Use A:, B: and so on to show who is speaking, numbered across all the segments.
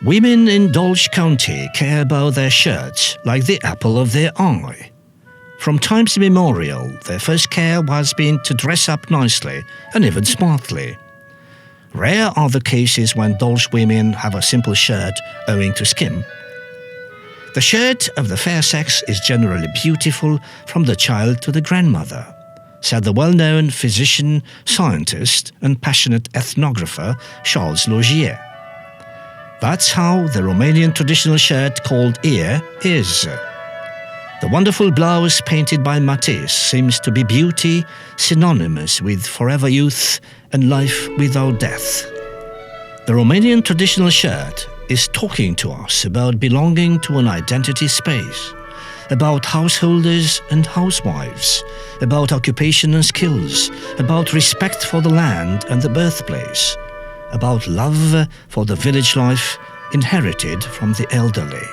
A: Women in Dulwich County care about their shirts like the apple of their eye. From times immemorial, their first care has been to dress up nicely and even smartly. Rare are the cases when Dulwich women have a simple shirt owing to skin. The shirt of the fair sex is generally beautiful from the child to the grandmother, said the well-known physician, scientist and passionate ethnographer Charles Logier. That's how the Romanian traditional shirt called ear is. The wonderful blouse painted by Matisse seems to be beauty synonymous with forever youth and life without death. The Romanian traditional shirt is talking to us about belonging to an identity space, about householders and housewives, about occupation and skills, about respect for the land and the birthplace, about love for the village life inherited from the elderly.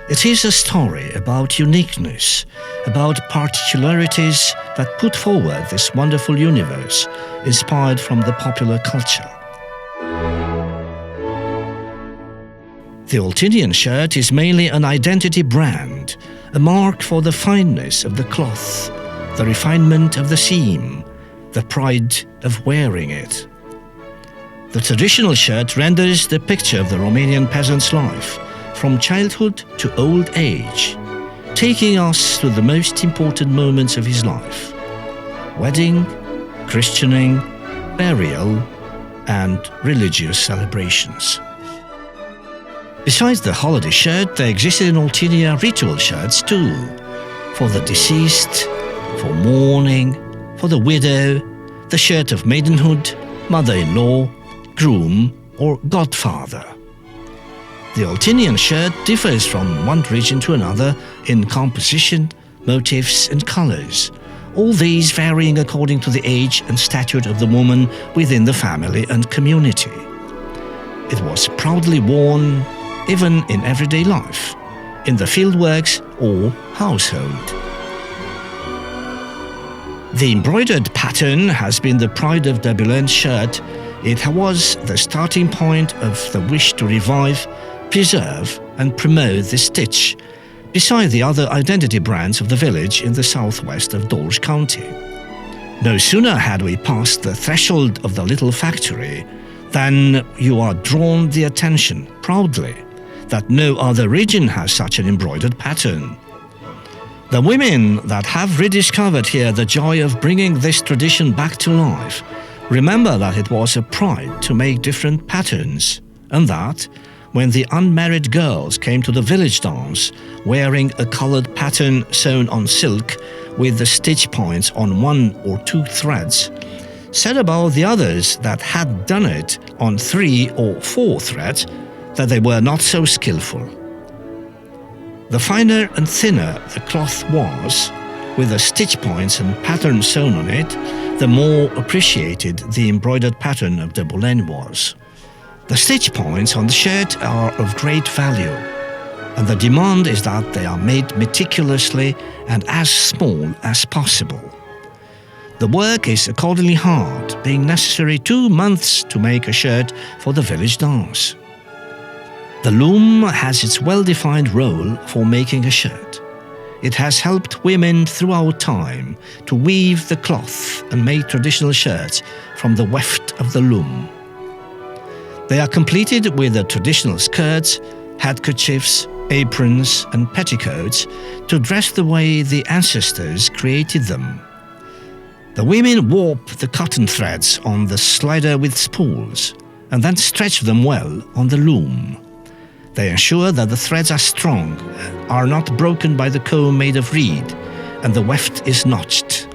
A: It is a story about uniqueness, about particularities that put forward this wonderful universe inspired from the popular culture. The Altinian shirt is mainly an identity brand, a mark for the fineness of the cloth, the refinement of the seam, the pride of wearing it. The traditional shirt renders the picture of the Romanian peasant's life, from childhood to old age, taking us through the most important moments of his life: wedding, christening, burial, and religious celebrations. Besides the holiday shirt, there existed in Oltenia ritual shirts too, for the deceased, for mourning, for the widow, the shirt of maidenhood, mother-in-law, groom, or godfather. The Altinian shirt differs from one region to another in composition, motifs, and colors, all these varying according to the age and stature of the woman within the family and community. It was proudly worn even in everyday life, in the fieldworks or household. The embroidered pattern has been the pride of Dabulen's shirt. It was the starting point of the wish to revive, preserve and promote this stitch, beside the other identity brands of the village in the southwest of Dulwich County. No sooner had we passed the threshold of the little factory than you are drawn the attention, proudly, that no other region has such an embroidered pattern. The women that have rediscovered here the joy of bringing this tradition back to life remember that it was a pride to make different patterns, and that, when the unmarried girls came to the village dance wearing a colored pattern sewn on silk with the stitch points on 1 or 2 threads, said about the others that had done it on 3 or 4 threads that they were not so skillful. The finer and thinner the cloth was, with the stitch points and pattern sewn on it, the more appreciated the embroidered pattern of Dabuleni was. The stitch points on the shirt are of great value, and the demand is that they are made meticulously and as small as possible. The work is accordingly hard, being necessary 2 months to make a shirt for the village dance. The loom has its well-defined role for making a shirt. It has helped women throughout time to weave the cloth and make traditional shirts from the weft of the loom. They are completed with the traditional skirts, handkerchiefs, aprons and petticoats to dress the way the ancestors created them. The women warp the cotton threads on the slider with spools and then stretch them well on the loom. They ensure that the threads are strong, are not broken by the comb made of reed, and the weft is notched.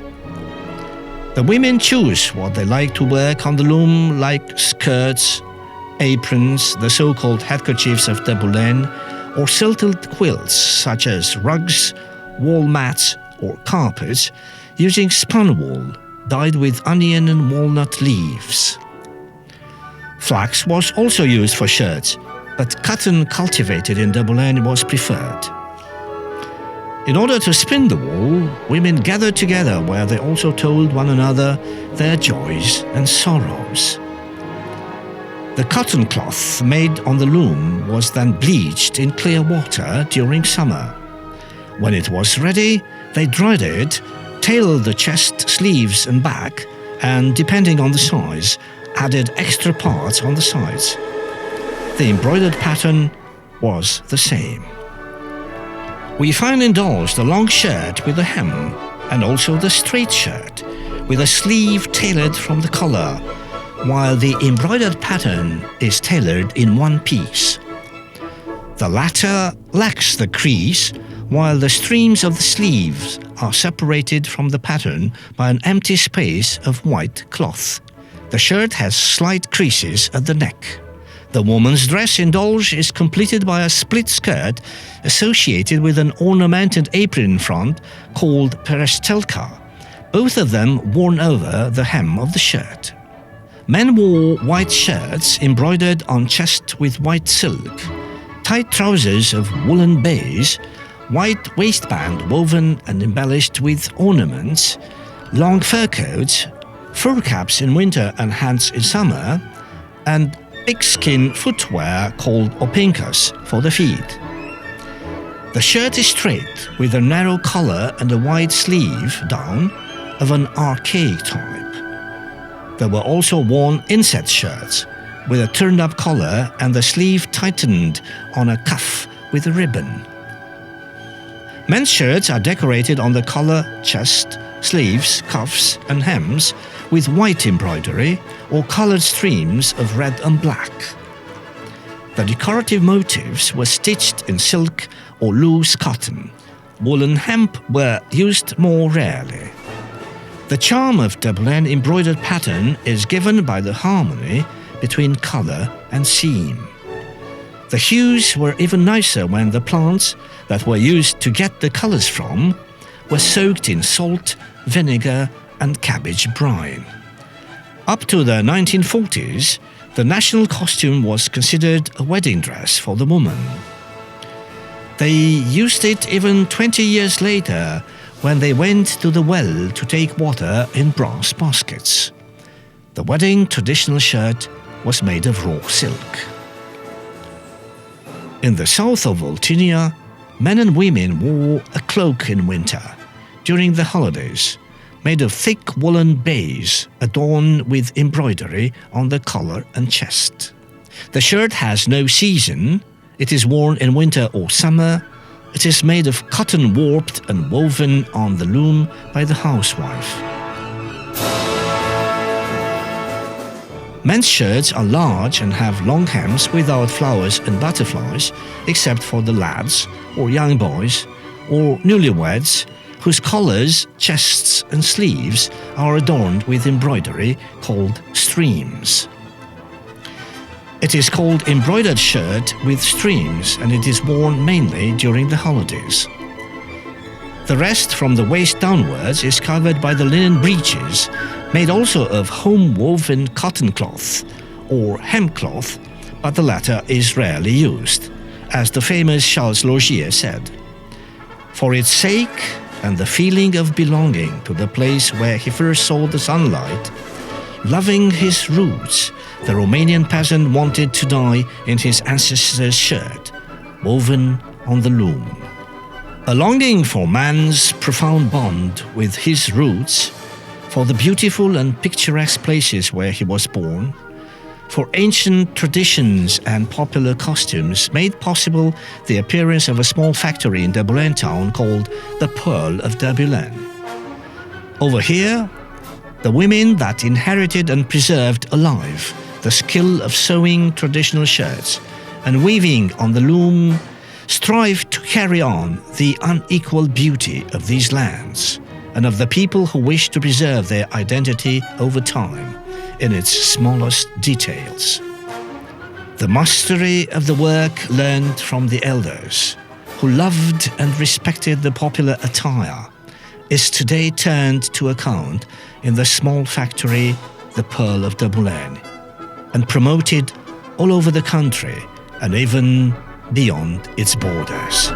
A: The women choose what they like to work on the loom, like skirts, aprons, the so-called handkerchiefs of Dabuleni, or silted quilts such as rugs, wall mats, or carpets, using spun wool dyed with onion and walnut leaves. Flax was also used for shirts, but cotton cultivated in Dabuleni was preferred. In order to spin the wool, women gathered together where they also told one another their joys and sorrows. The cotton cloth made on the loom was then bleached in clear water during summer. When it was ready, they dried it, tailored the chest, sleeves and back, and depending on the size, added extra parts on the sides. The embroidered pattern was the same. We find indulged the long shirt with a hem, and also the straight shirt with a sleeve tailored from the collar, while the embroidered pattern is tailored in one piece. The latter lacks the crease, while the streams of the sleeves are separated from the pattern by an empty space of white cloth. The shirt has slight creases at the neck. The woman's dress indulged is completed by a split skirt associated with an ornamented apron in front called perestelka, both of them worn over the hem of the shirt. Men wore white shirts embroidered on chest with white silk, tight trousers of woolen baize, white waistband woven and embellished with ornaments, long fur coats, fur caps in winter and hats in summer, and pigskin footwear called opinkas for the feet. The shirt is straight with a narrow collar and a wide sleeve down of an archaic type. There were also worn inset shirts with a turned-up collar and the sleeve tightened on a cuff with a ribbon. Men's shirts are decorated on the collar, chest, sleeves, cuffs and hems with white embroidery or colored streams of red and black. The decorative motifs were stitched in silk or loose cotton. Wool and hemp were used more rarely. The charm of Dabuleni embroidered pattern is given by the harmony between color and seam. The hues were even nicer when the plants that were used to get the colors from were soaked in salt, vinegar and cabbage brine. Up to the 1940s, the national costume was considered a wedding dress for the woman. They used it even 20 years later when they went to the well to take water in brass baskets. The wedding traditional shirt was made of raw silk. In the south of Altita, men and women wore a cloak in winter during the holidays, made of thick woolen baize adorned with embroidery on the collar and chest. The shirt has no season. It is worn in winter or summer. It is made of cotton warped and woven on the loom by the housewife. Men's shirts are large and have long hems without flowers and butterflies, except for the lads or young boys or newlyweds whose collars, chests and sleeves are adorned with embroidery called streams. It is called embroidered shirt with streams, and it is worn mainly during the holidays. The rest from the waist downwards is covered by the linen breeches, made also of home-woven cotton cloth or hemcloth, but the latter is rarely used, as the famous Charles Logier said. For its sake and the feeling of belonging to the place where he first saw the sunlight, loving his roots, the Romanian peasant wanted to die in his ancestor's shirt, woven on the loom. A longing for man's profound bond with his roots, for the beautiful and picturesque places where he was born, for ancient traditions and popular costumes made possible the appearance of a small factory in Dabuleni town called the Pearl of Dabuleni. Over here, the women that inherited and preserved alive the skill of sewing traditional shirts and weaving on the loom strive to carry on the unequaled beauty of these lands and of the people who wish to preserve their identity over time in its smallest details. The mastery of the work learned from the elders, who loved and respected the popular attire, is today turned to account in the small factory, the Pearl of Dabuleni, and promoted all over the country and even beyond its borders.